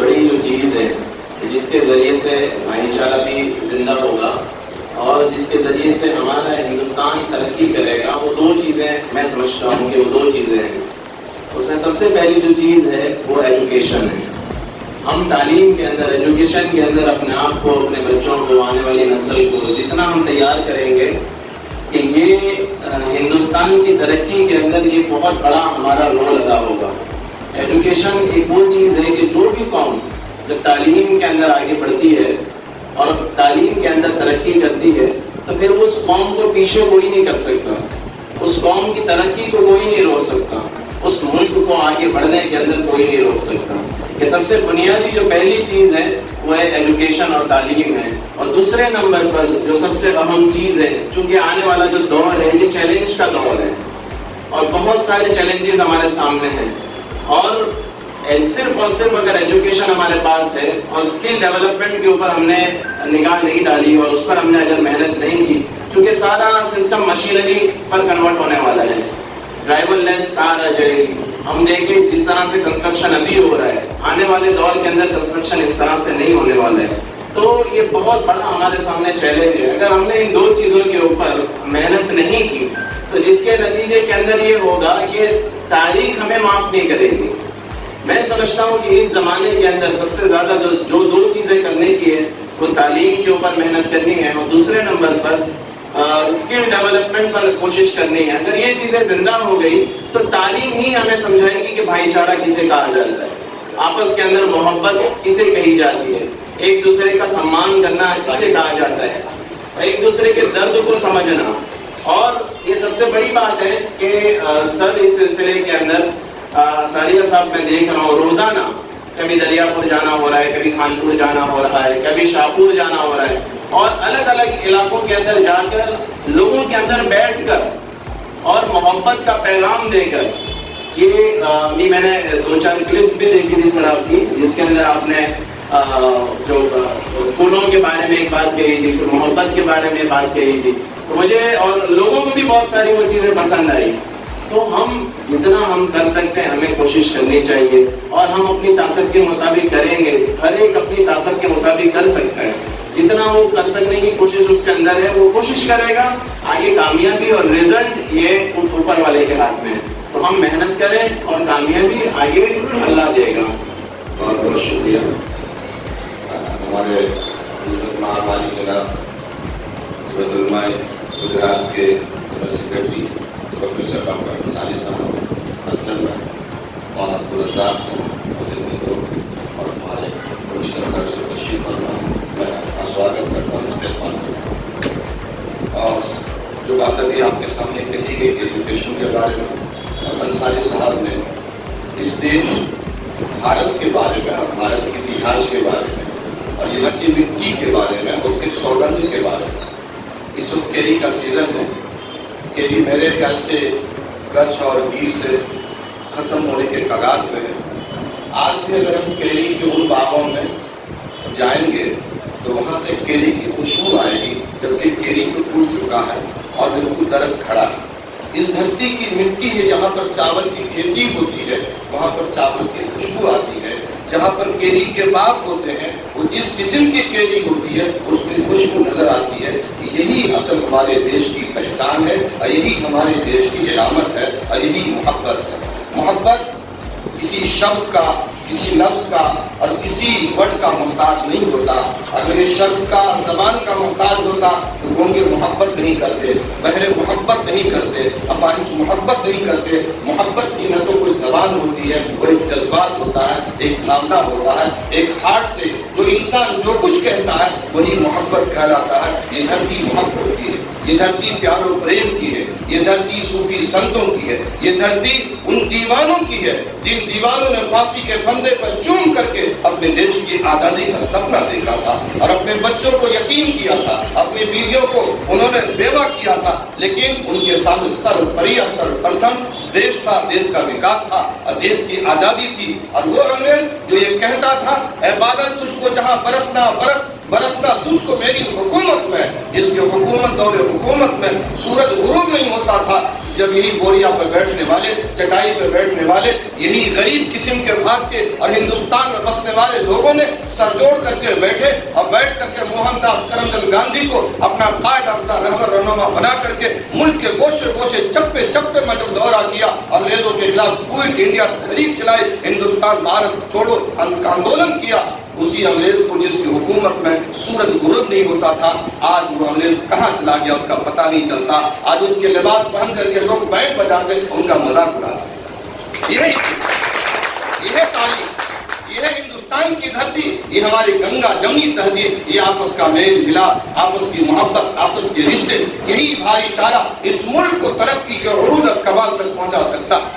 बड़ी जो चीज़ है जिसके ज़रिए से भाईचारा भी जिंदा होगा और जिसके ज़रिए से हमारा हिंदुस्तान तरक्की करेगा, वो दो चीज़ें मैं समझता हूँ कि वो दो चीज़ें हैं। उसमें सबसे पहली जो चीज़ है वो एजुकेशन है। हम तालीम के अंदर, एजुकेशन के अंदर अपने आप को, अपने बच्चों को, आने वाली नस्ल को जितना हम तैयार करेंगे कि ये हिंदुस्तान की तरक्की के अंदर ये बहुत बड़ा हमारा रोल अदा होगा। एजुकेशन एक वो चीज़ है कि जो भी कौम जब तालीम के अंदर आगे बढ़ती है और तालीम के अंदर तरक्की करती है तो फिर उस कौम को पीछे कोई नहीं कर सकता, उस कौम की तरक्की को कोई नहीं रोक सकता, उस मुल्क को आगे बढ़ने के अंदर कोई नहीं रोक सकता। ये सबसे बुनियादी जो पहली चीज़ है वो है एजुकेशन और तालीम है। और दूसरे नंबर पर जो सबसे अहम चीज़ है, चूँकि आने वाला जो दौर है ये चैलेंज का दौर है और बहुत सारे चैलेंजेस हमारे सामने हैं और सिर्फ अगर एजुकेशन हमारे पास है और स्किल डेवलपमेंट के ऊपर हमने निगाह नहीं डाली और उस पर हमने अगर मेहनत नहीं की, क्योंकि सारा सिस्टम मशीनरी पर कन्वर्ट होने वाला है, ड्राइवरलेस कार आ जाएगी। हम देखें जिस तरह से कंस्ट्रक्शन अभी हो रहा है, आने वाले दौर के अंदर कंस्ट्रक्शन इस तरह से नहीं होने वाला है। तो ये बहुत बड़ा हमारे सामने चैलेंज है। अगर हमने इन दो चीज़ों के ऊपर मेहनत नहीं की तो जिसके नतीजे के अंदर ये होगा कि तारीख हमें माफ़ नहीं करेगी। मैं समझता हूँ कि इस ज़माने के अंदर सबसे ज़्यादा जो दो चीज़ें करने की है वो तालीम के ऊपर मेहनत करनी है और दूसरे नंबर पर स्किल डेवलपमेंट पर कोशिश करनी है। अगर ये चीज़ें जिंदा हो गई तो तालीम ही हमें समझाएगी कि भाईचारा किसे कहा जाता है, आपस के अंदर मोहब्बत किसे कही जाती है, एक दूसरे का सम्मान करना किसे कहा जाता है, एक दूसरे के दर्द को समझना। और ये सबसे बड़ी बात है कि सर इस सिलसिले के अंदर सारिया साहब मैं देख रहा हूँ रोजाना कभी दरियापुर जाना हो रहा है, कभी खानपुर जाना हो रहा है, कभी शाहपुर जाना हो रहा है और अलग अलग इलाकों के अंदर जाकर लोगों के अंदर बैठकर और मोहब्बत का पैगाम देकर ये मैंने 2-4 क्लिप्स भी देखी थी सर आपकी, जिसके अंदर आपने जो फूलों के बारे में एक बात कही थी, फिर मोहब्बत के बारे में बात कही थी, तो मुझे और लोगों को भी बहुत सारी वो चीज़ें पसंद आई। तो हम जितना हम कर सकते हैं हमें कोशिश करनी चाहिए और हम अपनी ताकत के मुताबिक करेंगे। हर एक अपनी ताकत के मुताबिक कर सकता है, जितना वो कर सकने की कोशिश उसके अंदर है वो कोशिश करेगा। आगे कामयाबी और रिजल्ट ये ऊपर वाले के हाथ में है, तो हम मेहनत करें और कामयाबी आगे अल्लाह देगा। बहुत बहुत शुक्रिया हमारे इज्जत महामारी जनाब गुजरात के सेक्रेटरी प्रोफेसर डॉक्टर साली साहब, असलम साहब और अब्दुल साहब और हमारे कमिश्नर सर से तशरीफ फरमा मैं आपका स्वागत करता हूँ, इस्तेमाल करता हूँ। और जो बात अभी आपके सामने कही गई एजुकेशन के बारे में, अंसारी साहब ने इस देश भारत के बारे में और भारत के इतिहास के बारे में और यहाँ की मिट्टी के बारे में, उसके सौगंध के बारे में, इस वक्त केरी का सीजन है, केरी मेरे ख्याल से कच्छ और गिर से ख़त्म होने के कगार पे है। आज भी अगर हम केरी के उन बागों में जाएंगे तो वहाँ से केरी की खुशबू आएगी, जबकि केरी तो टूट चुका है और बिल्कुल दरख्त खड़ा है। इस धरती की मिट्टी है जहाँ पर चावल की खेती होती है, वहाँ पर चावल की खुशबू आती है। जहाँ पर केरी के बाग होते हैं वो जिस किस्म की केरी होती है उसमें खुशबू नजर आती है। यही असल हमारे देश की पहचान है और यही हमारे देश की इलामत है और यही मोहब्बत है। मोहब्बत किसी शब्द का, किसी लफ्ज का और किसी वर्ड का मोहताज नहीं होता। अगर ये शब्द का, जबान का मोहताज होता तो गूंगे मोहब्बत नहीं करते, बहरे मोहब्बत नहीं करते, अपाहिज मोहब्बत नहीं करते। मोहब्बत की न तो कोई जबान होती है, वो एक जज्बात होता है, एक भावना होता है, एक हार्ट से जो इंसान जो कुछ कहता है वही मोहब्बत कहलाता है। ये धरती मोहब्बत की है, ये धरती प्यार और प्रेम की है, ये धरती सूफी संतों की है, ये धरती उन दीवानों की है जिन दीवानों ने फांसी के फंदे पर चूम करके अपने देश की आज़ादी का सपना देखा था और अपने बच्चों को यतीम किया था, अपनी बीवियों को उन्होंने बेवा किया था, लेकिन उनके सामने सर्वप्रथम देश था, देश का विकास था और देश की आज़ादी थी। और वो अंग्रेज जो ये कहता था, ऐ बादल तुझको जहाँ बरसना बरसना तुझको मेरी हुकूमत में, जिसके हुकूमत दौरे हुकूमत में सूरज गुरूब नहीं होता था, जब यही बोरिया पर बैठने वाले, चटाई पर बैठने वाले, यही गरीब किस्म के भारतीय और हिंदुस्तान में बसने वाले लोगों ने सर जोड़ करके बैठे और बैठ करके मोहनदास करमचंद गांधी को अपना कायद, अपना रहबर रहनुमा बना करके मुल्क के गोशे गोशे, चप्पे चप्पे में जब दौरा किया, अंग्रेजों के खिलाफ क्विट इंडिया तहरीक चलाई, हिंदुस्तान भारत छोड़ो आंदोलन किया, उसी अंग्रेज को जिसकी हुकूमत में सूरज गुरूब नहीं होता था, आज वो अंग्रेज कहाँ चला गया उसका पता नहीं चलता। आज उसके लिबास पहन करके लोग बैंड बजाते, उनका मजाक उड़ाते। यह तालीम, यह हिंदुस्तान की धरती, ये हमारी गंगा जमनी तहजीब, ये आपस का मेल मिलाप, आपस की मोहब्बत, आपस के रिश्ते, यही भाईचारा इस मुल्क को तरक्की के उरूज और कमाल तक पहुंचा सकता।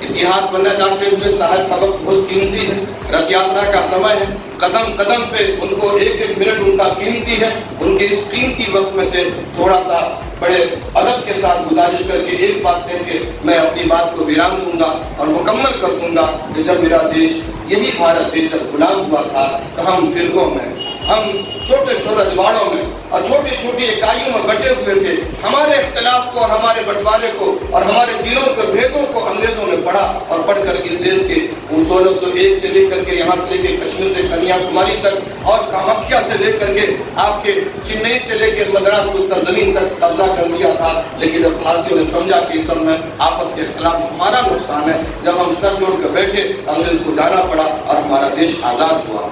इतिहास बनना चाहते हुए साहब का वक्त बहुत कीमती है, रथ यात्रा का समय है, कदम कदम पे उनको एक एक मिनट उनका कीमती है। उनके इस कीमती वक्त में से थोड़ा सा बड़े अदब के साथ गुजारिश करके एक बात कह के मैं अपनी बात को विराम दूंगा और मुकम्मल कर दूंगा कि जब मेरा देश, यही भारत देश जब गुलाम हुआ था तो हम फिरकों में, हम छोटे छोटे रजवाड़ों में और छोटी छोटी इकाइयों में बटे हुए थे। हमारे इख्तिलाफ को और हमारे बंटवारे को और हमारे दिलों के भेदों को अंग्रेजों ने पढ़ा और पढ़कर इस देश के 1601 से लेकर के यहाँ से लेकर कश्मीर से कन्याकुमारी तक और कामाख्या से लेकर के आपके चेन्नई से लेकर मद्रास को सरजमीन तक कब्जा कर लिया था। लेकिन जब भारतीयों ने समझा कि इस सब में आपस के इख्तिलाफ हमारा नुकसान है, जब हम सर जोड़ कर बैठे, अंग्रेज को जाना पड़ा और हमारा देश आज़ाद हुआ।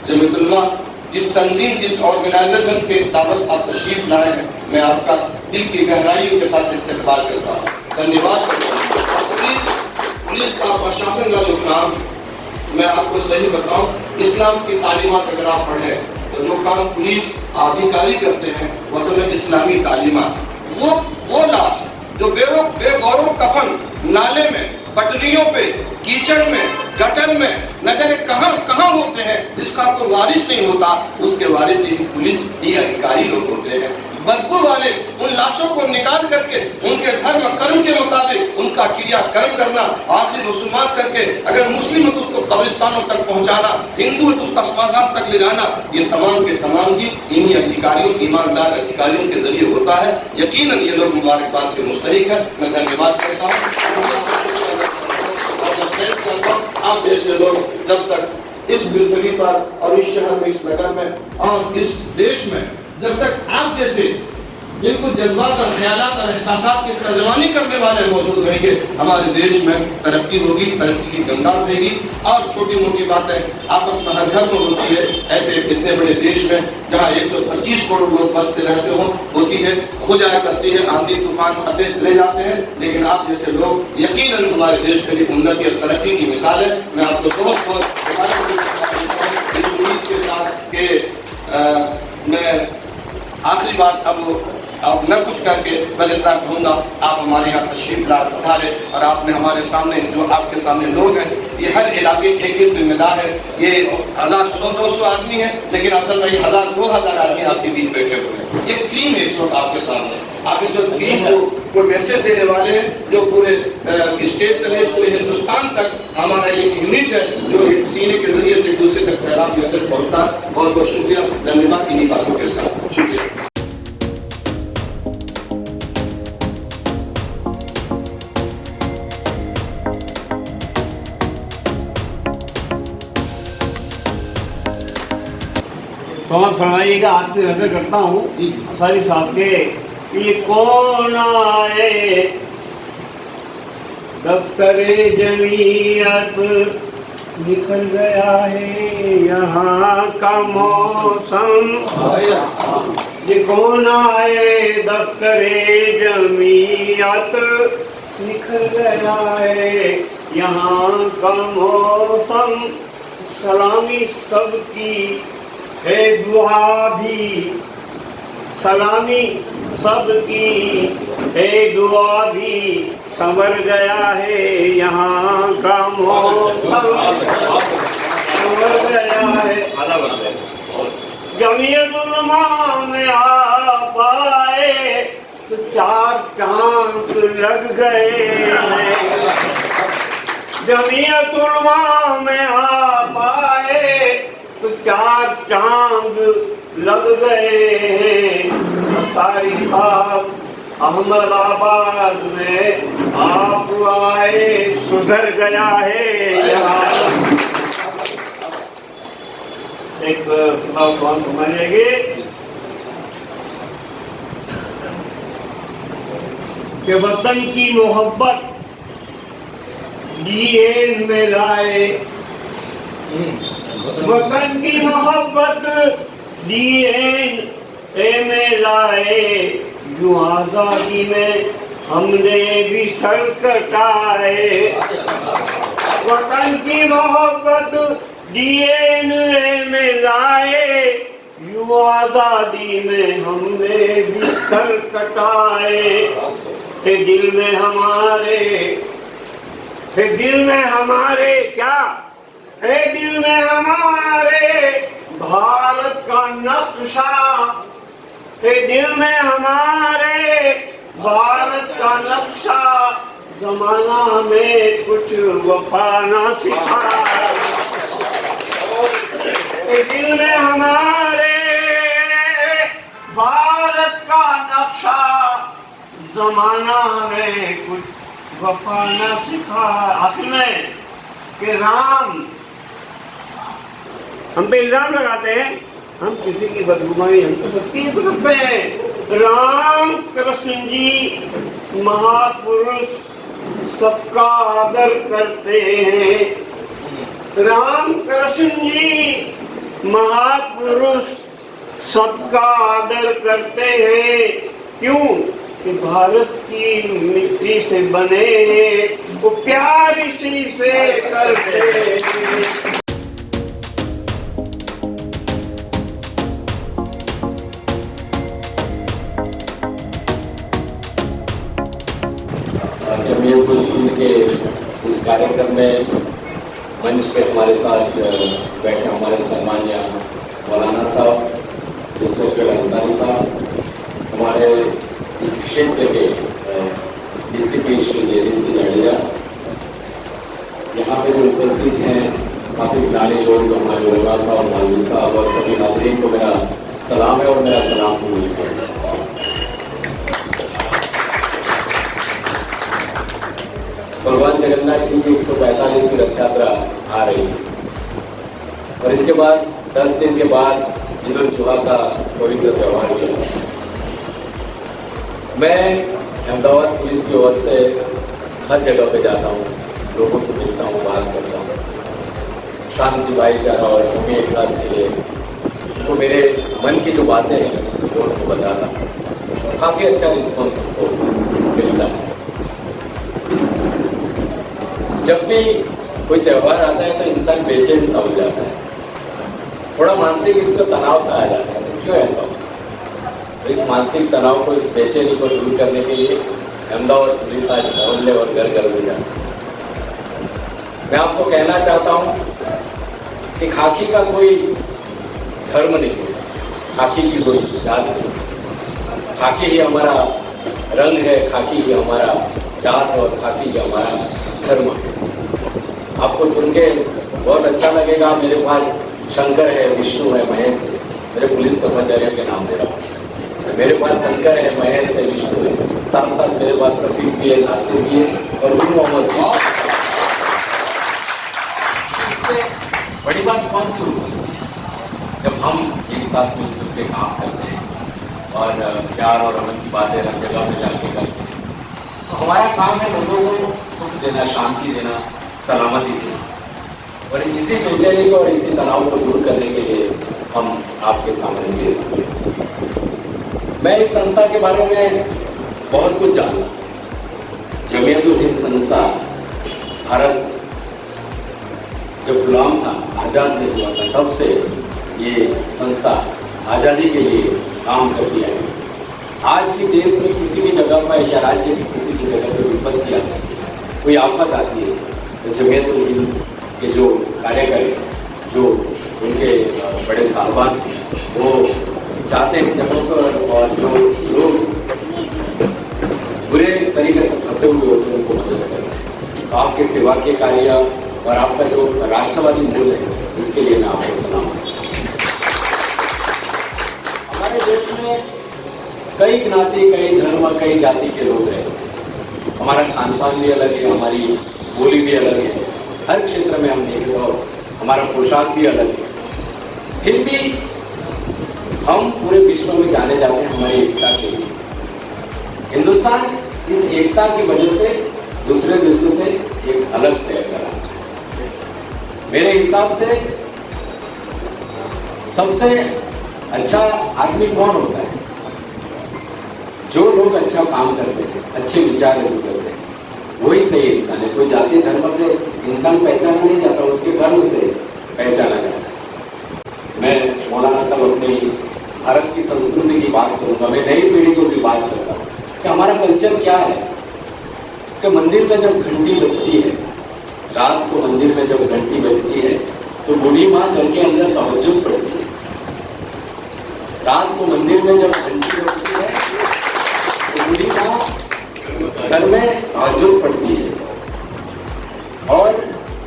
जमीयतुल्लाह, जिस तंजीम, जिस ऑर्गेनाइजेशन के दावत आप तशरीफ लाए हैं, मैं आपका दिल की गहराइयों के साथ इस्तेकबाल करता हूँ, धन्यवाद करता हूँ। पुलिस का प्रशासन का जो काम, मैं आपको सही बताऊं, इस्लाम की तालीमात अगर आप पढ़ें तो जो काम पुलिस अधिकारी करते हैं वो असल में इस्लामी तालीमात। वो लाश जो बेगौरव कफन नाले में, पटरियों पे, कीचड़ में, गटर में न जाने कहाँ होते हैं, जिसका कोई वारिस नहीं होता, उसके वारिस ही पुलिस ही अधिकारी लोग होते हैं। बदबू वाले उन लाशों को निकाल करके उनके धर्म कर्म के मुताबिक उनका क्रियाकर्म करना, आखिर मुसलमान करके अगर मुस्लिम है तो उसको कब्रिस्तानों तक पहुंचाना, हिंदू है तो उसका श्मशान तक ले जाना, ये तमाम के तमाम चीज इन्हीं अधिकारियों, ईमानदार अधिकारियों के जरिए होता है। यकीनन ये लोग मुबारकबाद के मुस्तहिक है। मैं धन्यवाद करता हूँ। आप जैसे लोग जब तक इस बिरदगी पर और इस शहर में, इस नगर में और इस देश में, जब तक आप जैसे जिनको जज्बात और ख्यालात और एहसासात की तर्जमानी करने वाले मौजूद रहेंगे, हमारे देश में तरक्की होगी, तरक्की की गंगा बहेगी। और छोटी मोटी बातें आपस में हर घर में होती है, ऐसे इतने बड़े देश में जहाँ 125 करोड़ लोग बसते रहते हो, होती है, हो जाया करती है, आंधी तूफान आते ले जाते हैं, लेकिन आप जैसे लोग यकीनन हमारे देश के लिए उन्नति और तरक्की की मिसाल है। मैं आपको बहुत बहुत इस उम्मीद के साथ कि मैं आखिरी बात अब न कुछ करके मैं इतना कहूँगा, आप हमारे यहाँ तशरीफ ला पधारे और आपने हमारे सामने, जो आपके सामने लोग हैं, ये हर इलाके के एक जिम्मेदार है। ये 1000, 100, 200 आदमी है, लेकिन असल में ये 1000, 2000 आदमी आपके बीच बैठे हुए हैं। ये टीम है इस वक्त आपके सामने। आप इस वक्त टीम को मैसेज देने वाले हैं जो पूरे स्टेट से पूरे हिंदुस्तान तक हमारा एक यूनिट है जो एक सीने के जरिए से दूसरे तक पैगाम मैसेज पहुँचता है। बहुत बहुत शुक्रिया, धन्यवाद। इन्हीं बातों के साथ शुक्रिया। समझ फरमाइएगा, आपकी नजर करता हूँ सारी साहब के, ये कौन आए दफ्तरे जमीयत निकल गया है यहाँ का मौसम। ये कौन आए दफ्तरे जमीयत निकल गया है यहाँ का मौसम। सलामी सबकी है दुआ भी, सलामी सबकी है दुआ भी, संवर गया है यहाँ का मौसम, संवर गया है। जमीयत उलमा में आ पाए तो 4 चांद लग गए हैं। जमीयत उलमा में आ पाए तो 4 चांद लग गए हैं। सारी साहब अहमदाबाद में आप आए सुधर गया है यहाँ। एक कौन समझेगी कि वतन की मोहब्बत डीएन में लाए, वतन की मोहब्बत डीएन में लाए, यूं आजादी में हमने भी सर कटाए। वतन की मोहब्बत डीएनए में लाए, यूं आजादी में हमने भी सर कटाए। दिल में हमारे, दिल में हमारे क्या है, दिल में हमारे भारत का नक्शा, दिल में हमारे भारत का नक्शा, जमाना हमें कुछ वफा ना सिखाए। दिल में हमारे भारत का नक्शा, जमाना हमें कुछ वफा ना सिखाए। असल में कि राम, हम पे इल्जाम लगाते हैं हम किसी की बदगुमानी हम तो सबकी तरफ पे हैं। राम कृष्ण जी महापुरुष सबका आदर करते हैं। राम कृष्ण जी महापुरुष सबका आदर करते हैं। क्यों? कि भारत की मिट्टी से बने हैं, वो प्यार इसी से करते हैं। जमीयत उल-हिंद के इस कार्यक्रम में मंच पे हमारे साथ बैठे हमारे सम्मानीय मौलाना साहब, इंस्पेक्टर अंसारी साहब, हमारे इस क्षेत्र के डीसीपी श्री जयदीप सिंह जाडेजा, यहाँ पे जो उपस्थित हैं काफ़ी पुराने लोग, हमारे उलमा साहब, मौलवी साहब और सभी हाज़रीन को मेरा सलाम है और मेरा सलाम कबूल करें। भगवान जगन्नाथ जी की 145वीं रथ यात्रा आ रही है और इसके बाद 10 दिन के बाद ईद उल जुहा का पवित्र त्यौहार किया। मैं अहमदाबाद पुलिस की ओर से हर जगह पे जाता हूँ, लोगों से मिलता हूँ, बात करता हूँ, शांति भाईचारा और कौमी इखलास के लिए तो मेरे मन की जो बातें हैं वो उनको बताता हूँ। काफ़ी अच्छा रिस्पॉन्स हमको मिलता है। जब भी कोई त्यौहार आता है तो इंसान बेचैन सा हो जाता है, थोड़ा मानसिक इसका तनाव सा आ जाता है। तो क्यों ऐसा होता है? तो इस मानसिक तनाव को, इस बेचैनी को दूर करने के लिए अहमदाबाद पुलिस आज मोहल्ले और घर घर में जाती है। मैं आपको कहना चाहता हूँ कि खाकी का कोई धर्म नहीं है, खाकी की कोई जात नहीं, खाकी ही हमारा रंग है, खाकी ही हमारा जात और खाकी ही हमारा धर्म है। आपको सुन के बहुत अच्छा लगेगा। मेरे पास शंकर है, विष्णु है, महेश है, मेरे पुलिस कर्मचारियों के नाम दे रहा हूँ। मेरे पास शंकर है, महेश है, विष्णु है, साथ साथ मेरे पास रफीक भी है, नासिर भी है और गुरु मोहम्मद भी। इससे बड़ी बात कौन सी हो सकती है जब हम एक साथ मिलजुल के काम करते हैं और प्यार और अमन की बातें हर जगह में जाके करते हैं। तो हमारा काम है लोगों को सुख देना, शांति देना, सलामती देना और इसी बेचैनी को और इसी तनाव को दूर करने के लिए हम आपके सामने पेश हुए। मैं इस संस्था के बारे में बहुत कुछ जानता। जमीयत उल-हिंद संस्था भारत जब गुलाम था, आज़ाद नहीं हुआ था, तब से ये संस्था आज़ादी के लिए काम करती है। आज भी देश में किसी भी जगह पर या राज्य की किसी भी जगह पर विपत्ति आती है, कोई आफत आती है, तो जमीयत उल-हिंद के जो कार्यकर्ता, जो उनके बड़े साहबान, वो जाते हैं जगहों पर और जो लोग बुरे तरीके से फंसे हुए होते हैं उनको मदद करते हैं। तो आपके सेवा के कार्य और आपका जो राष्ट्रवादी मूल है, इसके लिए मैं आपको सलाम। हमारे देश में कई कई ज्ञाति, कई धर्म, कई जाति के लोग रहते हैं। हमारा खान पान भी अलग है, हमारी बोली भी अलग है, हर क्षेत्र में हम देखें तो हमारा पोशाक भी अलग है। फिर भी हम पूरे विश्व में जाने जाते हैं हमारी एकता के लिए। हिंदुस्तान इस एकता की वजह से दूसरे देशों से एक अलग तय करा। मेरे हिसाब से सबसे अच्छा आदमी कौन होता है? जो लोग अच्छा काम करते हैं, अच्छे विचार रखते करते हैं, वही सही इंसान है। कोई जाति धर्म से इंसान पहचाना नहीं जाता, उसके कर्म से पहचाना जाता है। मैं मौलाना साहब अपनी भारत की संस्कृति की बात करूंगा, मैं नई पीढ़ी को भी बात करता हूँ कि हमारा कल्चर क्या है। कि मंदिर में जब घंटी बजती है, रात को मंदिर में जब घंटी बजती है तो बूढ़ी माँ घर के अंदर तहज्जुद पढ़ती है। रात को मंदिर में जब घंटी बजती है तो बूढ़ी माँ घर में तहज्जुद पढ़ती है। और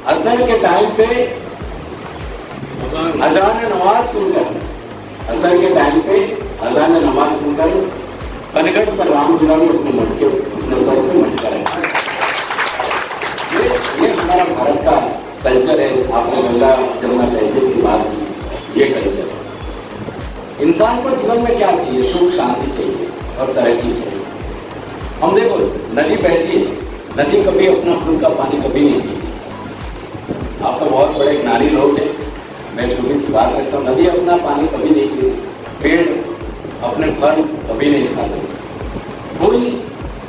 असर के टाइम पे अजान नमाज सुनकर, असर के टाइम पे अजान नमाज सुनकर कनगढ़ पर राम दुलारी अपने मटके अपने सर पे मटका रहता है। ये हमारा भारत का कल्चर है। आपने गंगा जमुना तहजीब की बात की, ये कल्चर है। इंसान को जीवन में क्या चाहिए? सुख शांति चाहिए और तरक्की चाहिए। हम देखो नदी बहती है, नदी कभी अपना खुद का पानी कभी नहीं पीती। आप तो बहुत बड़े ज्ञानी लोग हैं, मैं छोटी सी बात करता हूँ, नदी अपना पानी कभी नहीं पीती, पेड़ अपने फल कभी नहीं खाते, फूल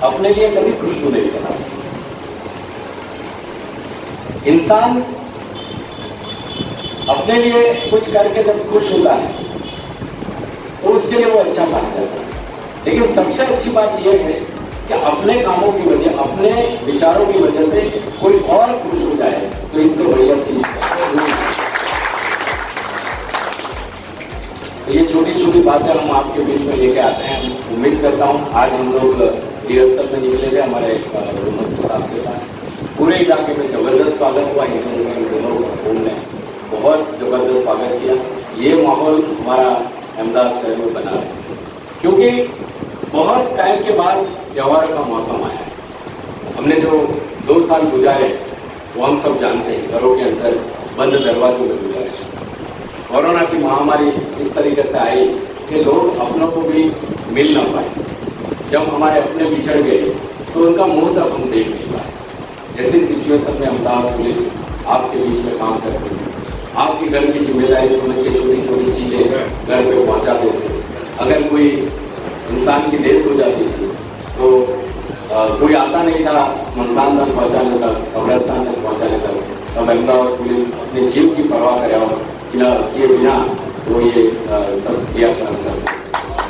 अपने लिए कभी खुशबू नहीं बनाते। इंसान अपने लिए कुछ करके जब खुश होता है तो उसके लिए वो अच्छा पाया जाता है। लेकिन सबसे अच्छी बात यह है कि अपने कामों की वजह, अपने विचारों की वजह से कोई और खुश हो जाए तो इससे बढ़िया चीज। तो ये छोटी छोटी बातें हम आपके बीच में लेके आते हैं। उम्मीद करता हूँ आज हम लोग रिहर्सल में निकले थे हमारे हुकूमत साहब के साथ। पूरे इलाके में जबरदस्त स्वागत हुआ। हिंदू दोनों ने बहुत जबरदस्त स्वागत किया। ये माहौल हमारा अहमदाबाद शहर में बना है क्योंकि बहुत टाइम के बाद त्योहार का मौसम आया है। हमने जो 2 साल गुजारे वो हम सब जानते हैं, घरों के अंदर बंद दरवाजों में गुजारे। कोरोना की महामारी इस तरीके से आई कि लोग अपनों को भी मिल ना पाए। जब हमारे अपने बिछड़ गए तो उनका मुंह तक हम देख नहीं पाए। ऐसी सिचुएशन में अहमदाबाद पुलिस आपके बीच में काम करती है। आपकी घर की जिम्मेदारी समझ के छोटी छोटी चीज़ें घर पे पहुंचा देते। अगर कोई इंसान की डेथ हो जाती थी तो कोई आता नहीं था स्मशान तक पहुँचाने तक, कब्रिस्तान तक पहुँचाने तक, तब अहमदाबाद पुलिस अपने जीव की परवाह किए बिना वो ये सब किया करते।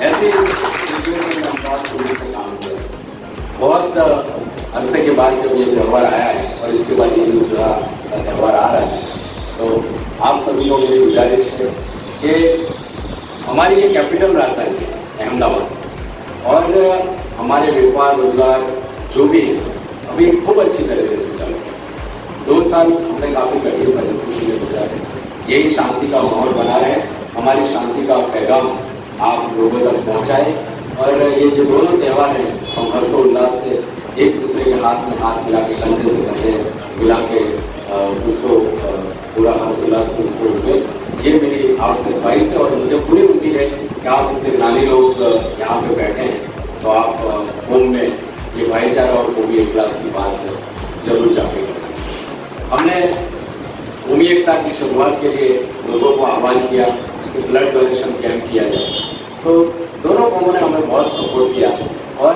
ऐसे सिचुएशन में अहमदाबाद पुलिस से काम किया। बहुत अरसे के बाद जब ये त्यौहार आया है और इसके बाद ये दूसरा त्यौहार आ रहा है तो आप सभी लोग मेरी गुजारिश है कि हमारी ये कैपिटल रहता है अहमदाबाद और हमारे व्यापार रोजगार जो भी है अभी खूब अच्छी तरीके से चल रहा है। 2 साल हमने काफ़ी कठिन परिस्थिति में गुजारे। यही शांति का माहौल बना रहे, हमारी शांति का पैगाम आप लोगों तक पहुँचाए। और ये जो दोनों त्यौहार हैं हम हर्षोल्लास से एक दूसरे के हाथ में हाथ मिला के कंधे से कंधे मिला के उसको पूरा हर्षोल्लास से उसको उठे। ये मेरी आपसे ख्वाहिश है और मुझे पूरी उम्मीद है कि आप इतने ज्ञानी लोग यहाँ पे बैठे हैं तो आप फोन में ये भाईचारा और कौमी इखलास की बात जरूर जाके करें। हमने कौमी एकता की शुरुआत के लिए लोगों को आह्वान किया कि ब्लड डोनेशन कैंप किया जाए, तो दोनों कौमों ने हमें बहुत सपोर्ट किया। और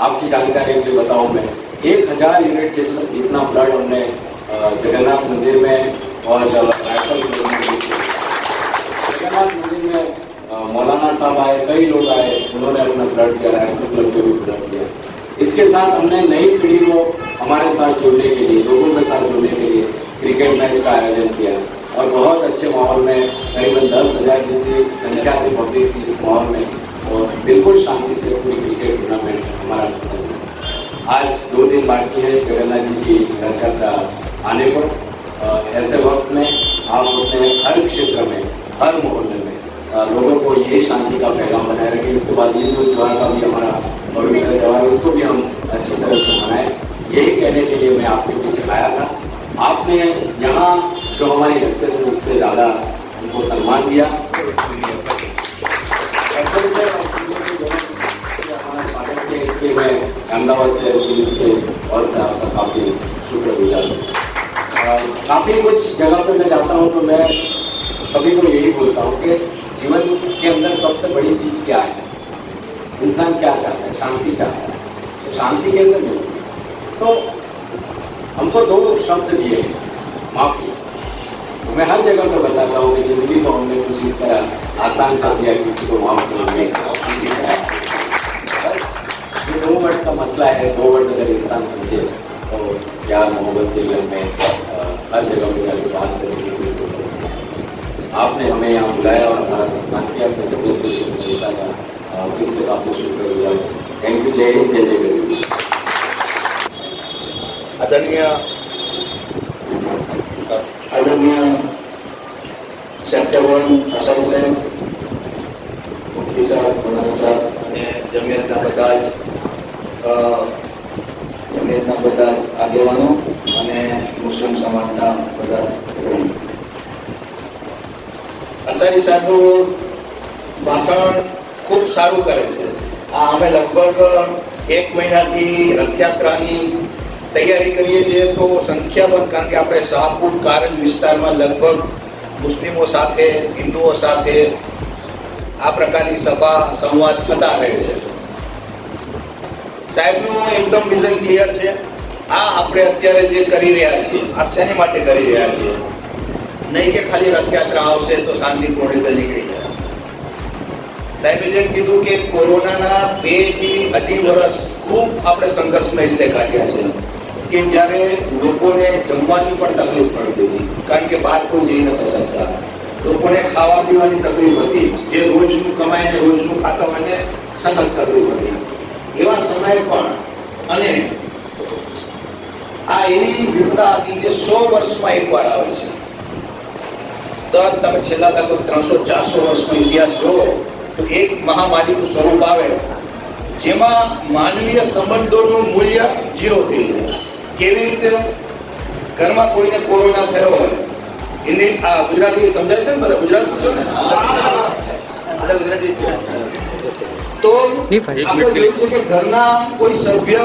आपकी जानकारी के लिए बताऊँ मैं 1000 यूनिट जितना ब्लड हमने जगन्नाथ मंदिर में और रायफल जगन्नाथ मंदिर में मौलाना साहब आए, कई लोग आए, उन्होंने अपना ब्लड दिया, रायफल क्लब को भी ब्लड दिया। इसके साथ हमने नई पीढ़ी को हमारे साथ जोड़ने के लिए, लोगों के साथ जोड़ने के लिए क्रिकेट मैच का आयोजन किया और बहुत अच्छे माहौल में करीबन 10,000 जितनी संख्या थी पब्लिक की इस माहौल में और बिल्कुल शांति से पूरी क्रिकेट टूर्नामेंट हमारा आज 2 दिन बाकी है जगन्नाथ जी की रथ यात्रा आने पर। ऐसे वक्त में आप अपने हर क्षेत्र में, हर मोहल्ले में लोगों को ये शांति का पैगाम बनाए रखें। इसके बाद ईद उल जुहा का भी हमारा पवित्र त्यौहार है, उसको भी हम अच्छी तरह से मनाएं। यही कहने के लिए मैं आपके पीछे आया था। आपने यहाँ जो हमारी हैसियत है उससे ज़्यादा उनको सम्मान दिया। हमारा स्वागत किया, इसलिए मैं अहमदाबाद से पुलिस के और से आपका काफ़ी शुक्रगुजार हूँ। काफ़ी कुछ जगह पे मैं जाता हूँ तो मैं सभी को यही बोलता हूँ कि जीवन के अंदर सबसे बड़ी चीज़ क्या है, इंसान क्या चाहता है, शांति चाहता है। तो शांति कैसे मिलती है? तो हमको दो शब्द दिए, माफ़ी। तो मैं हर जगह पर बताता हूँ कि जिंदगी को हमने कुछ इस तरह आसान कर दिया, किसी को माफ़ करने ये 2 वर्ड का मसला है। 2 वर्ड अगर इंसान समझे तो प्यार मोहब्बत के लिए हमें हर जगह पर जाकर बात करेंगे। आपने हमें यहाँ बुलाया और हमारा सम्मान किया, अपने जबरदस्त संस्था का फिर से काफ़ी शुक्रगुजार। Thank you. जय हिंद, जय जय गरीब। आदरणीय સેક્ટર 1 આસામ સાહેબ, મુફ્તી સાહેબ, મૌલાના સાહેબ અને જમિયતના બધા આગેવાનો અને મુસ્લિમ સમાજના બધા અસારી સાહેબનું ભાષણ ખૂબ સારું કરે છે. અમે લગભગ 1 મહિનાથી રથયાત્રાની તૈયારી કરીએ છીએ તો સંખ્યાબંધ, કારણ કે આપણે શાહપુર કારંજ વિસ્તારમાં લગભગ મુસ્લિમો સાથે, હિન્દુઓ સાથે આ પ્રકારની સભા સંવાદ થતા રહે છે. સાહેબનું એકદમ વિઝન ક્લિયર છે. આ આપણે અત્યારે જે કરી રહ્યા છીએ આ શેને માટે કરી રહ્યા છીએ? નહીં કે ખાલી રથયાત્રા આવશે તો શાંતિપૂર્ણ રીતે નીકળી જાય. સાહેબે જેમ કીધું કે કોરોનાના 2 થી 2.5 વર્ષ ખૂબ આપણે સંઘર્ષમય રીતે કાઢ્યા છે કે જ્યારે લોકોને જમવાની પણ તકલીફ પડતી હતી, કારણ કે બહાર કોઈ જઈ નથી શકતા. લોકોને ખાવા પીવાની તકલીફ હતી, જે રોજનું કમાઈને રોજનું ખાતા હોય ને સખત તકલીફ હતી. એવા સમયે પણ અને આ એવી વિપદા હતી જે 100 વર્ષમાં એકવાર આવે છે. તો તમે છેલ્લા લગભગ 300-400 વર્ષનો ઇતિહાસ જુઓ તો એક મહામારીનું સ્વરૂપ આવે જેમાં માનવીય સંબંધોનું મૂલ્ય 0 થઈ જાય. કેવી રીતે? ઘરમાં કોઈને કોરોના થયો હોય, હિન્દી ગુજરાતી સમજાય છે ને? બધા ગુજરાતી છો ને? ગુજરાતી તો આપણે જોયું છે કે ઘરના કોઈ સભ્ય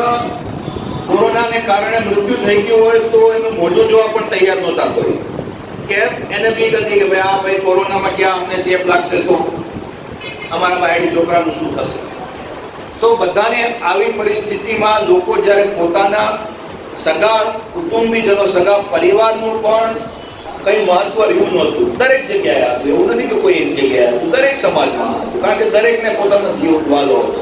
કોરોનાને કારણે મૃત્યુ થઈ ગયું હોય તો એનું મોઢું જોવા પણ તૈયાર નહોતા કોઈ. કેમ? એને બીક હતી કે ભાઈ આ ભાઈ કોરોનામાં ક્યાં અમને ચેપ લાગશે તો અમારા બાયડી છોકરાનું શું થશે. તો બધાને આવી પરિસ્થિતિમાં લોકો જ્યારે પોતાના સગા કુટુંબીજનો, સગા પરિવારનું પણ કંઈ મહત્વ રહ્યું નહોતું. દરેક જગ્યાએ હતું, એવું નથી કે કોઈ એક જગ્યાએ હતું, દરેક સમાજમાં હતું, કારણ કે દરેકને પોતાનો જીવ વાલો હતો.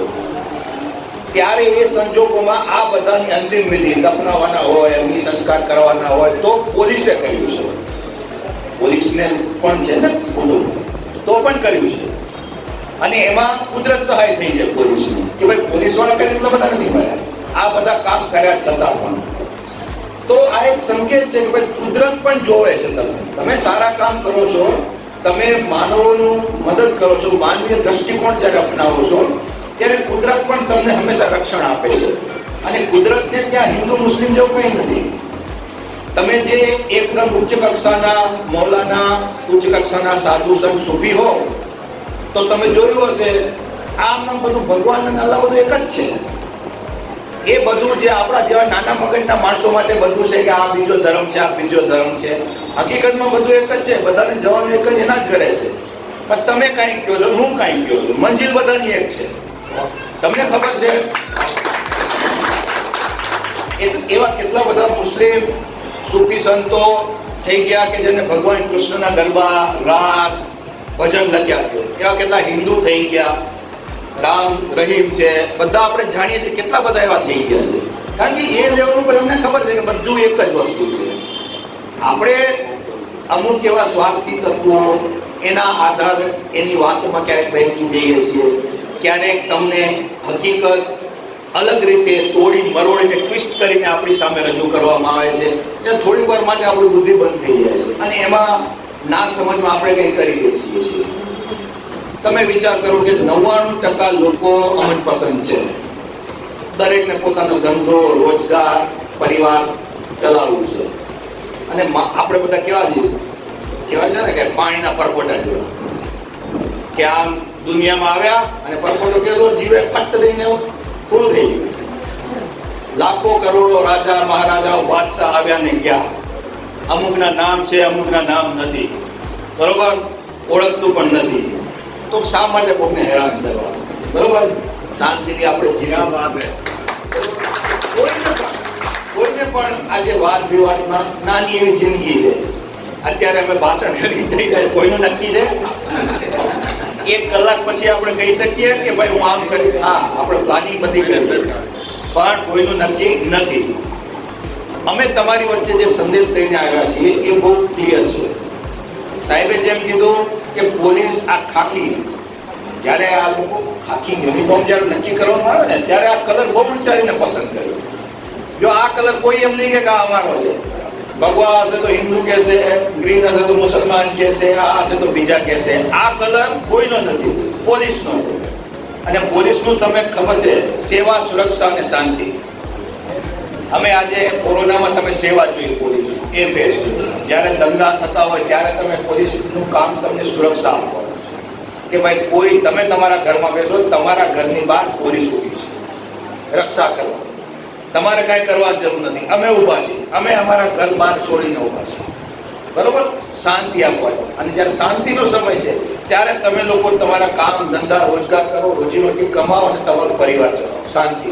ત્યારે એ સંજોગોમાં આ બધાની અંતિમ વિધિ દફનાવવાના હોય, અગ્નિ સંસ્કાર કરવાના હોય તો પોલીસે કર્યું છે. પોલીસને પણ છે ને કુટુંબ તો પણ કર્યું છે. અને એમાં કુદરત સહાય થઈ છે પોલીસની કે ભાઈ પોલીસ વાળા કરી એટલા બધા નથી મળ્યા. આ બધા કામ કર્યા છતાં પણ તો આ એક સંકેત છે કે ભાઈ કુદરત પણ જોવે છે. તમે સારા કામ કરો છો, તમે માનવોનું મદદ કરો છો, માનવીય દ્રષ્ટિકોણ જ્યારે અપનાવો છો ત્યારે કુદરત પણ તમને હંમેશા રક્ષણ આપે છે. અને કુદરતને ત્યાં હિન્દુ મુસ્લિમ જેવું કંઈ નથી. તમે જે એકદમ ઉચ્ચ કક્ષાના મૌલાના, ઉચ્ચ કક્ષાના સાધુ સંત સૂફી હો તો તમે જોયું હશે આમ બધું ભગવાન અને અલ્લાહ બધું એક જ છે. એ બધું જે આપણા જેવા નાના મગજના માણસો માટે બધું છે કે આ બીજો ધર્મ છે, આ બીજો ધર્મ છે. હકીકતમાં બધું એક જ છે. બધાને જવાનું એક જ એના જ કરે છે. પણ તમે કાંઈ કહો છો, હું કાંઈ કહું છું, મંજિલ બધાની એક છે. તમને ખબર છે એવા કેટલા બધા મુસ્લિમ સૂફી સંતો થઈ ગયા કે જેને ભગવાન કૃષ્ણના ગરબા, રાસ, ભજન લખ્યા છે. એવા કેટલા હિન્દુ થઈ ગયા, રામ રહીમ છે, બધા આપણે જાણીએ છીએ કેટલા બધા એવા થઈ ગયા છે. કારણ કે એ લેવલ ઉપર અમને ખબર છે કે બધું એક જ વસ્તુ છે. આપણે અમુક એવા સ્વાર્થી તત્વો એના આધારે એની વાતોમાં ક્યારેક બહેકી જઈએ છીએ, ક્યારેક તમને હકીકત અલગ રીતે તોડી મરોડીને ટ્વિસ્ટ કરીને આપણી સામે રજૂ કરવામાં આવે છે. એટલે થોડી વાર માટે આપણી બુદ્ધિ બંધ થઈ જાય છે અને એમાં ના સમજમાં આપણે કંઈ કરી બેસીએ છીએ. તમે વિચાર કરો કે 99% લોકો અમને પસંદ છે. દરેકને પોતાનો ધંધો, રોજગાર, પરિવાર ચલાવવું છે. અને આપણે બધા કેવા છીએ? કેવા છે ને કે પાણીના પરપોટા જેવા, કે આમ દુનિયામાં આવ્યા અને પરપોટો કેવો જીવે ફટ દઈને પૂરું થઈ ગયું. લાખો કરોડો રાજા મહારાજાઓ બાદશાહ આવ્યા ને ગયા. અમુકના નામ છે, અમુકના નામ નથી, બરોબર, ઓળખતું પણ નથી. તો શા માટે કોઈને હેરાન કરવા? બરોબર, શાંતિથી આપણે જીવ્યા. કોઈને પણ આજે વાદ વિવાદમાં નાની એવી જિંદગી છે. અત્યારે અમે ભાષણ કરી જઈ રહ્યા, કોઈનું નક્કી છે? 1 કલાક પછી આપણે કહી શકીએ કે ભાઈ હું આમ કરી, હા આપણે પ્લાનિંગ બધી કરી, પણ કોઈનું નક્કી નથી. અમે તમારી વચ્ચે જે સંદેશ લઈને આવ્યા છીએ એ બહુ ક્લિયર છે. સાહેબે જેમ કીધું કે પોલીસ આ ખાકી, જ્યારે આ લોકો ખાકી યુનિફોર્મ જ્યારે નક્કી કરવામાં આવે ને ત્યારે આ કલર બહુ વિચારીને પસંદ કર્યો. જો આ કલર કોઈ એમ નહીં કે આ અમારો છે, ભગવા હશે તો હિન્દુ કહેશે, ગ્રીન હશે તો મુસલમાન કહેશે, આ હશે તો બીજા કહેશે. આ કલર કોઈનો નથી, પોલીસનો છે. અને પોલીસનું તમને ખબર છે, સેવા, સુરક્ષા અને શાંતિ. અમે આજે કોરોનામાં તમે સેવા જોઈ પોલીસ એ બેસ્ટ. જ્યારે દંગા થતા હોય ત્યારે તમે પોલીસનું કામ તમને સુરક્ષા આપો કે ભાઈ કોઈ તમે તમારા ઘરમાં બેસો, તમારા ઘરની બહાર પોલીસ ઊભી છે રક્ષા કરવા. તમારે કાંઈ કરવા જરૂર નથી, અમે ઊભા છીએ, અમે અમારા ઘર બહાર છોડીને ઊભા છીએ. બરોબર, શાંતિ આપવાની. અને જ્યારે શાંતિનો સમય છે ત્યારે તમે લોકો તમારા કામ ધંધા રોજગાર કરો, રોજીરોટી કમાવો અને તમારો પરિવાર ચલાવો શાંતિ.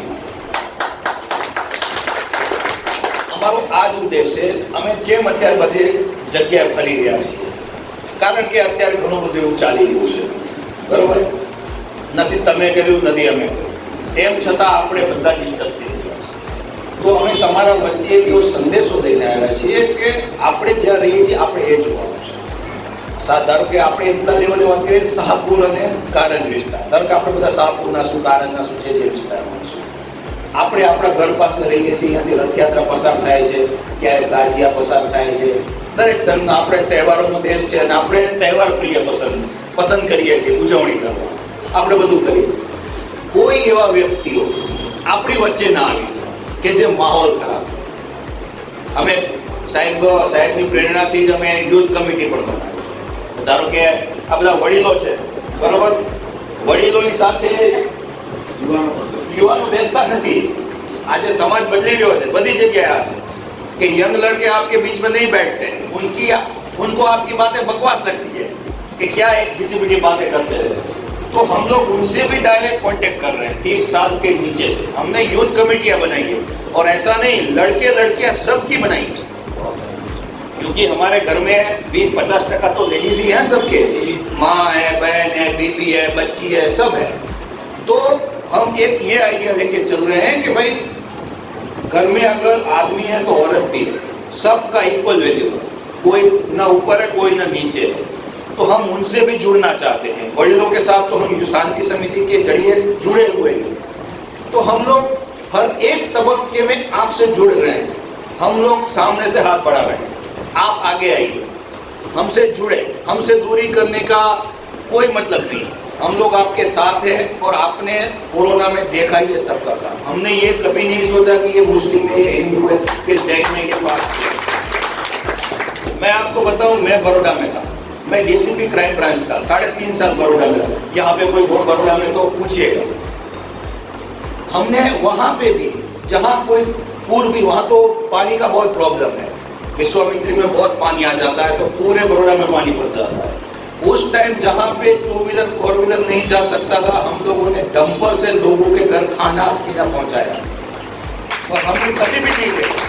અમારો આ જ ઉદ્દેશ છે. અમે કેમ અત્યારે બધી જગ્યાએ ફરી રહ્યા છીએ? કારણ કે અત્યારે ઘણું બધું એવું ચાલી રહ્યું છે. બરોબર, નથી તમે કર્યું, નથી અમે કર્યું, તેમ છતાં આપણે બધા ડિસ્ટર્બ થઈ ગયા છે. તો અમે તમારા વચ્ચે એવો સંદેશો લઈને આવ્યા છીએ કે આપણે જ્યાં રહીએ છીએ આપણે એ જોવાનું છે. ધારો કે આપણે એટલા લેવલે વાત કરીએ શાહપુર અને કારંજ વિસ્તાર. ધારો કે આપણે બધા શાહપુરના શું, કારંજના શું, જે વિસ્તારમાં શું, આપણે આપણા ઘર પાસે રહીએ છીએ, અહીંયાથી રથયાત્રા પસાર થાય છે, ક્યાંય તાજિયા પસાર થાય છે. દરેક ધર્મના આપણે તહેવારોનો દેશ છે અને આપણે તહેવાર પ્રિય પસંદ કરીએ છીએ, ઉજવણી કરવા આપણે બધું કરીએ. કોઈ એવા વ્યક્તિઓ આપણી વચ્ચે ના આવી કે જે માહોલ ખરાબ. અમે સાહેબની પ્રેરણાથી જ અમે યુથ કમિટી પણ બનાવી. ધારો કે આ બધા વડીલો છે, બરોબર, વડીલોની સાથે યુવાનો બેસતા નથી. આજે સમાજ બદલી રહ્યો છે બધી જગ્યાએ कि यंग लड़के आपके बीच में नहीं बैठते, उनको आपकी बातें बकवास लगती है कि क्या एक किसी भी बातें करते रहते. तो हम लोग उनसे भी डायरेक्ट कांटेक्ट कर रहे हैं. 30 साल के नीचे से हमने यूथ कमेटियां बनाई है और ऐसा नहीं लड़के लड़कियां सबकी बनाई है, क्योंकि हमारे घर में 20-50% तो लेडीज ही हैं. सबके माँ है, बहन है, बीबी है, बच्ची है, सब है. तो हम एक ये आइडिया लेके चल रहे हैं कि भाई घर में अगर आदमी है तो औरत भी है, सबका इक्वल वैल्यू है, कोई ना ऊपर है कोई ना नीचे है. तो हम उनसे भी जुड़ना चाहते हैं. वडीलों के साथ तो हम शांति समिति के जरिए जुड़े हुए हैं. तो हम लोग हर एक तबक्के में आपसे जुड़ रहे हैं. हम लोग सामने से हाथ बढ़ा रहे हैं, आप आगे आइए, हमसे जुड़े. हमसे दूरी करने का कोई मतलब नहीं. हम लोग आपके साथ हैं और आपने कोरोना में देखा ये सबका काम. हमने ये कभी नहीं सोचा कि ये मुस्लिम है, ये हिंदू है, कि देखने के बाद. मैं आपको बताऊं, मैं बड़ौदा में था, मैं डीसीपी क्राइम ब्रांच था, 3.5 साल बड़ौदा में था. यहाँ पे कोई बड़ौदा में तो पूछिएगा. हमने वहाँ पे भी जहाँ कोई पूर्वी, वहाँ तो पानी का बहुत प्रॉब्लम है. विश्वामित्री में बहुत पानी आ जाता है तो पूरे बड़ौदा में पानी भर जाता है. उस टाइम जहाँ पे 2 व्हीलर 4 व्हीलर नहीं जा सकता था, हम लोगों ने डंपर से लोगों के घर खाना पीना पहुंचाया. और हमने कभी भी नहीं देखा.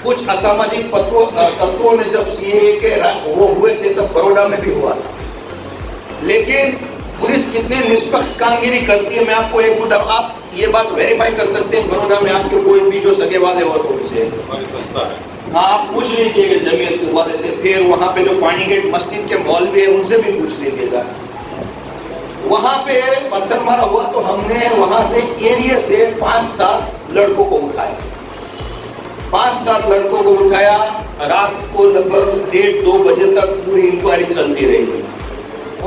कुछ असामाजिक तत्वों ने जब सीए के वो हुए थे तब बड़ौदा में भी हुआ था. लेकिन पुलिस कितनी निष्पक्ष कामगिरी करती है, मैं आपको एक उदाहरण, आप ये बात वेरीफाई कर सकते हैं. बड़ौदा में आपके कोई भी जो सगे वाले हो तो उनसे आप पूछ लीजिएगा जमीयत वाले से. फिर वहाँ पे जो पानी गेट मस्जिद के मौलवी है उनसे भी पूछ लीजिएगा. वहाँ पे पत्थर मारा हुआ तो हमने वहाँ से एरिया से 5-7 लड़कों को उठाया. 5-7 लड़कों को उठाया. रात को लगभग 1:30-2 बजे तक पूरी इंक्वायरी चलती रही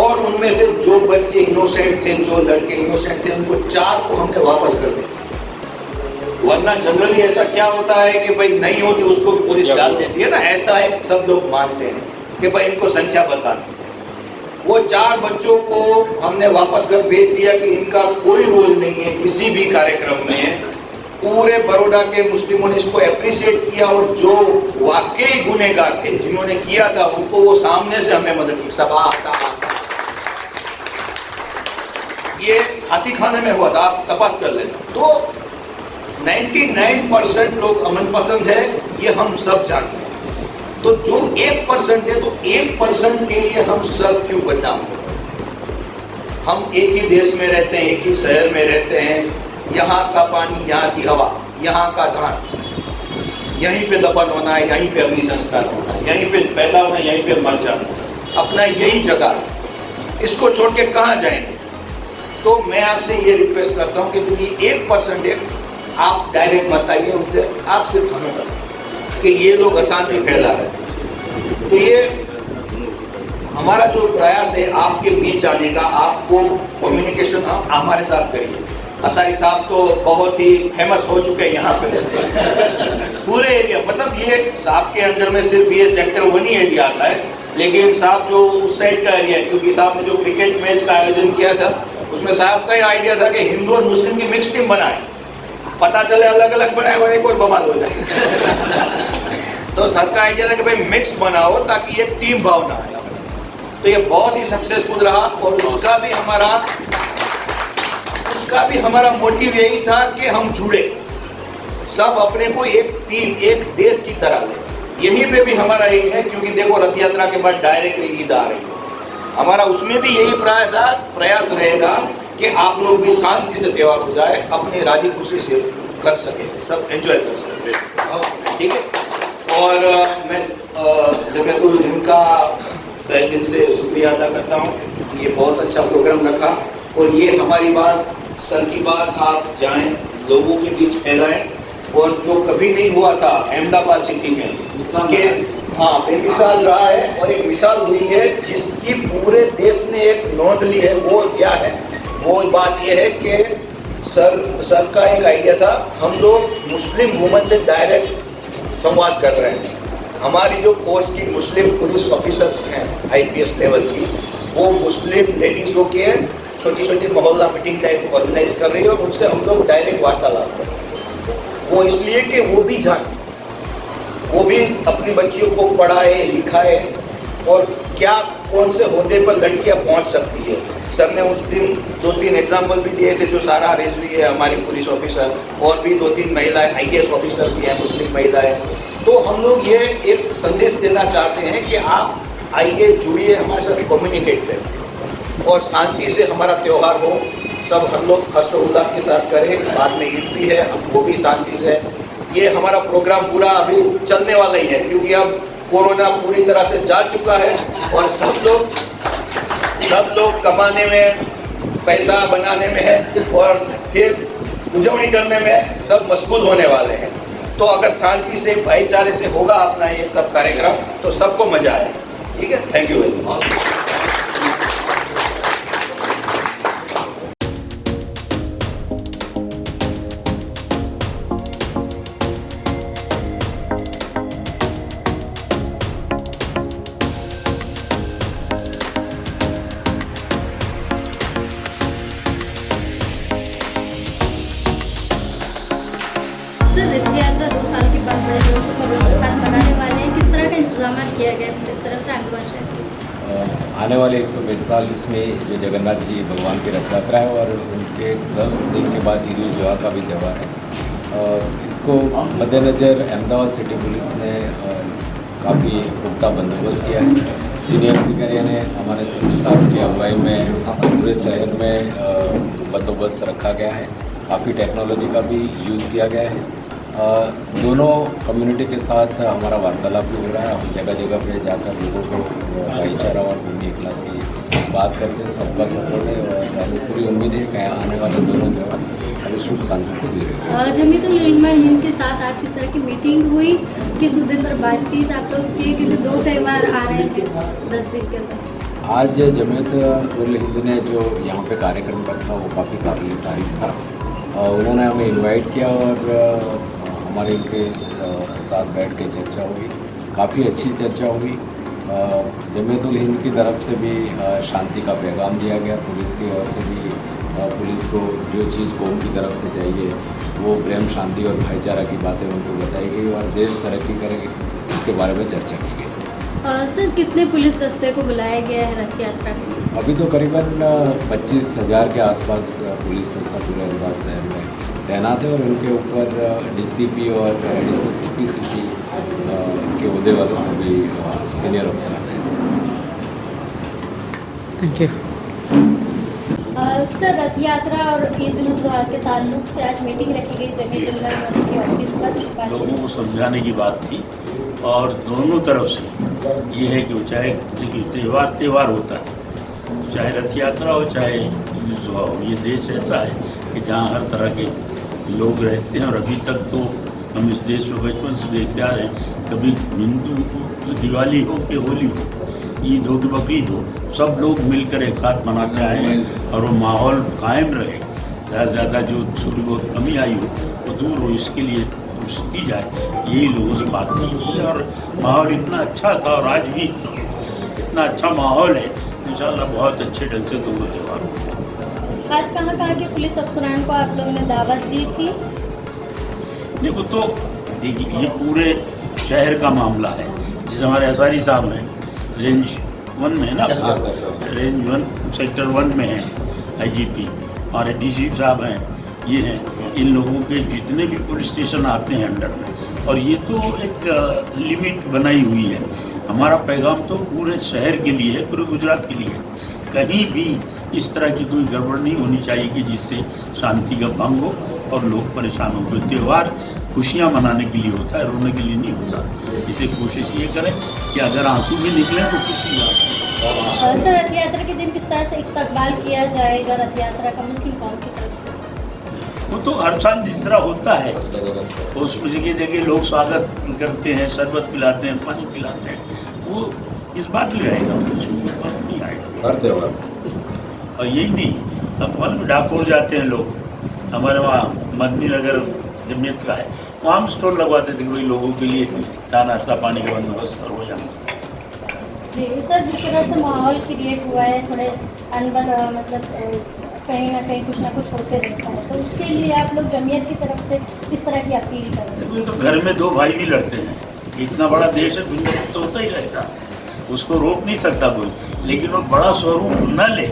और उनमें से जो बच्चे इनोसेंट थे, जो लड़के इनोसेंट थे, उनको 4 को हमने वापस कर दिया। वरना जनरली ऐसा क्या होता है कि भाई नहीं होती उसको पुलिस डाल देती है ना, ऐसा है, सब लोग मानते हैं कि भाई इनको संख्या बतानी। वो 4 बच्चों को हमने वापस घर भेज दिया कि इनका कोई रोल नहीं है किसी भी कार्यक्रम में। पूरे बड़ौदा के मुस्लिमों ने इसको अप्रिशिएट किया और जो वाकई गुनहगार थे जिन्होंने किया था उनको वो सामने से हमें मदद की। सभा ये हाथी खाने में हुआ था, आप तपास कर लेना। तो 99% लोग अमन पसंद है, ये हम सब जानते हैं। तो जो 1% है, तो 1% के लिए हम सब क्यों बदनाम हो? हम एक ही देश में रहते हैं, एक ही शहर में रहते हैं, यहाँ का पानी, यहाँ की हवा, यहाँ का धान, यहीं पे दफन होना है, यहीं पे अग्नि संस्कार होना है, यहीं पे पैदा होना है, यहीं पे मर जाना, अपना यही जगह है। इसको छोड़ के कहाँ जाएंगे? तो मैं आपसे ये रिक्वेस्ट करता हूँ कि जो ये 1% है, आप डायरेक्ट मत आइए उनसे, आप सिर्फ हमें बताइए कि ये लोग अशांति फैला रहे हैं। तो ये हमारा जो प्रयास है आपके बीच आने का, आपको कम्युनिकेशन आप हमारे साथ करिए। असारी साहब तो बहुत ही फेमस हो चुके हैं यहाँ पे पूरे एरिया, मतलब ये साहब के अंदर में सिर्फ ये सेक्टर 1 ही एरिया आता है, लेकिन साहब जो उस साइड का एरिया है, क्योंकि साहब ने जो क्रिकेट मैच का आयोजन किया था उसमें साहब का ये आइडिया था कि हिंदू और मुस्लिम की मिक्स टीम बनाए, पता चले अलग अलग बनाए और एक और बवाल हो जाए तो सर का आइडिया था कि भाई मिक्स बनाओ ताकि एक टीम भावना आए। तो ये बहुत ही सक्सेसफुल रहा और उसका भी हमारा मोटिव यही था कि हम जुड़े, सब अपने को एक टीम, एक देश की तरह ले। यहीं पे भी हमारा यही है, क्योंकि देखो रथ यात्रा के बाद डायरेक्ट ईद आ रही है, हमारा उसमें भी यही प्रयास रहेगा कि आप लोग भी शांति से त्यौहार हो जाए, अपने राजी खुशी से कर सके, सब एंजॉय कर सके, ठीक है। और मैं जगतुल इनका तहे दिल से शुक्रिया अदा करता हूँ, ये बहुत अच्छा प्रोग्राम रखा और ये हमारी बात, सर की बात आप जाएं, लोगों के बीच फैलाएं, और जो कभी नहीं हुआ था अहमदाबाद सिटी में कि हाँ बेमिसाल रहा है और एक मिसाल हुई है जिसकी पूरे देश ने एक नोट ली है। वो क्या है? वो बात ये है कि सर का एक आइडिया था, हम लोग मुस्लिम वुमन से डायरेक्ट संवाद कर रहे हैं। हमारी जो पोस्ट की मुस्लिम पुलिस ऑफिसर्स हैं IPS लेवल की, वो मुस्लिम लेडीज़ों के छोटी छोटी मोहल्ला मीटिंग टाइप ऑर्गेनाइज कर रही है और उनसे हम लोग डायरेक्ट वार्तालाप कर रहे हैं। वो इसलिए कि वो भी जाने, वो भी अपनी बच्चियों को पढ़ाए लिखाए और क्या कौन से ओहदे पर लड़कियां पहुंच सकती है। सर ने उस दिन 2-3 एग्जाम्पल भी दिए थे, जो सारा रिजवी है हमारी पुलिस ऑफिसर, और भी 2-3 महिलाएं IAS ऑफिसर भी हैं मुस्लिम महिलाएं। तो हम लोग ये एक संदेश देना चाहते हैं कि आप आइए, जुड़िए हमारे साथ, कम्युनिकेट करें और शांति से हमारा त्यौहार हो, सब हम लोग हर्षोल्लास के साथ करें। बाद में ईद भी है, हमको भी शांति से, ये हमारा प्रोग्राम पूरा अभी चलने वाला ही है, क्योंकि अब कोरोना पूरी तरह से जा चुका है और सब लोग कमाने में, पैसा बनाने में है और फिर उजवनी करने में सब मशगूल होने वाले हैं। तो अगर शांति से, भाईचारे से होगा अपना ये सब कार्यक्रम तो सबको मजा आए। ठीक है, थैंक यू वेरी मच। रथ यात्रा 2 साल के बाद बड़े जोश और खरोश के साथ मनाने वाले हैं, किस तरह का इंतजाम किया गया है इस तरफ से अहमदाबाद शहर? आने वाले 145 साल इसमें जो जगन्नाथ जी भगवान की रथ यात्रा है और उनके 10 दिन के बाद ईद उल जुहा का भी त्यौहार है। और इसको मद्देनज़र अहमदाबाद सिटी पुलिस ने काफ़ी पुख्ता बंदोबस्त किया है। सीनियर अधिकारियों ने हमारे सिटी साहब की अगुवाई में पूरे शहर में बंदोबस्त रखा गया है। काफ़ी टेक्नोलॉजी का भी यूज़ किया गया है। दोनों कम्युनिटी के साथ हमारा वार्तालाप भी हो रहा है। हम जगह जगह पे जाकर लोगों को भाईचारा और भूमि इखलास की बात करते हैं। सबका सपोर्ट है और हमें पूरी उम्मीद है कि आने वाले दोनों त्यौहार हमें सुख शांति से गुजरेगा। जमीयतुल उलमा हिंद के साथ आज किस तरह की मीटिंग हुई, किस मुद्दे पर बातचीत आप लोग की, क्योंकि 2 त्यौहार आ रहे हैं 10 दिन के अंदर? आज जमीयत उल हिंद ने जो यहाँ पे कार्यक्रम रखा वो काफ़ी काबिल तारीफ था। उन्होंने हमें इनवाइट किया और हमारे इनके साथ बैठ के चर्चा हुई, काफ़ी अच्छी चर्चा हुई। जमीयत उल हिंद की तरफ से भी शांति का पैगाम दिया गया, पुलिस की ओर से भी पुलिस को जो चीज़ कौम की तरफ से चाहिए वो प्रेम, शांति और भाईचारा की बातें उनको बताई गई और देश तरक्की करेगी इसके बारे में चर्चा की गई। सर कितने पुलिस दस्ते को बुलाया गया है रथ यात्रा के लिए? अभी तो करीबन 25,000 के आसपास पुलिस दस्ता पूरे अहमदाबाद शहर में तैनात है और उनके ऊपर डीसीपी और एडिशनल सीपी सिटी के उहदे वाले सभी सीनियर अफसर हैं। Thank you. सर रथ यात्रा और ईद उल जुहा के ताल्लुक से आज मीटिंग रखी गई जमीयत उलमा के ऑफिस पर। लोगों को समझाने की बात थी और दोनों तरफ से ये है कि चाहे त्यौहार होता है, चाहे रथ यात्रा हो चाहे ईद उल जुहा हो, ये देश ऐसा है कि जहाँ हर तरह के लोग रहते हैं। और अभी तक तो हम इस देश में बचपन से देखते आ रहे हैं, कभी हिंदू दिवाली हो कि होली हो, ईद हो कि बकरीद हो, सब लोग मिलकर एक साथ मनाते आए हैं और वो माहौल कायम रहे। ज़्यादा से ज़्यादा जो थोड़ी बहुत कमी आई हो वो दूर हो, इसके लिए कोशिश की जाए, यही लोगों से बात की गई। और माहौल इतना अच्छा था और आज भी इतना अच्छा माहौल है, इंशाल्लाह बहुत अच्छे ढंग से दोनों त्यौहार हो। आज कहाँ के पुलिस अफसरान को आप लोगों ने दावत दी थी? देखो तो देखिए, ये पूरे शहर का मामला है। जैसे हमारे अंसारी साहब हैं, रेंज 1 में है ना, रेंज 1 सेक्टर 1 में है IGP, हमारे DC साहब हैं, ये हैं, इन लोगों के जितने भी पुलिस स्टेशन आते हैं अंडर में। और ये तो एक लिमिट बनाई हुई है। हमारा पैगाम तो पूरे शहर के लिए है, पूरे गुजरात के लिए। कहीं भी इस तरह की कोई गड़बड़ नहीं होनी चाहिए कि जिससे शांति का भंग हो और लोग परेशान हो। त्यौहार खुशियाँ मनाने के लिए होता है, रोने के लिए नहीं होता। इसे कोशिश ये करें कि अगर आंसू भी निकले तो खुशी आए। सर रथ यात्रा के दिन किस तरह से इस्तकबाल किया जाएगा रथ यात्रा का मुस्लिम कौम की तरफ से? वो तो हर साल जिस तरह होता है उसमें जगह लोग स्वागत करते हैं, शरबत पिलाते हैं, पानी पिलाते हैं, वो इस बार भी रहेगा, उसमें बात नहीं आएगा हर त्यौहार। और यही नहीं, अब में डाकोर जाते हैं लोग, हमारे वहाँ मदनी नगर जमीयत का है, वहाँ भी स्टॉल लगवाते थे कि भाई लोगों के लिए चाय नाश्ता पानी का बंदोबस्त करो। यहाँ जी सर, जिस तरह से माहौल क्रिएट हुआ है, थोड़े अनबन मतलब कहीं ना कहीं कुछ ना कुछ होते रहता है, तो उसके लिए आप लोग जमीयत की तरफ से इस तरह की अपील करें? देखो, तो घर में 2 भाई भी लड़ते हैं, इतना बड़ा देश है, दुनिया में तो होता ही रहता, उसको रोक नहीं सकता कोई। लेकिन वो बड़ा स्वरूप न ले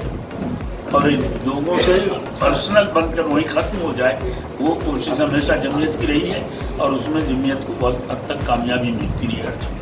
और लोगों से पर्सनल बनकर वहीं ख़त्म हो जाए, वो कोशिश हमेशा जमीयत की रही है और उसमें जमीयत को बहुत हद तक कामयाबी मिलती रही है।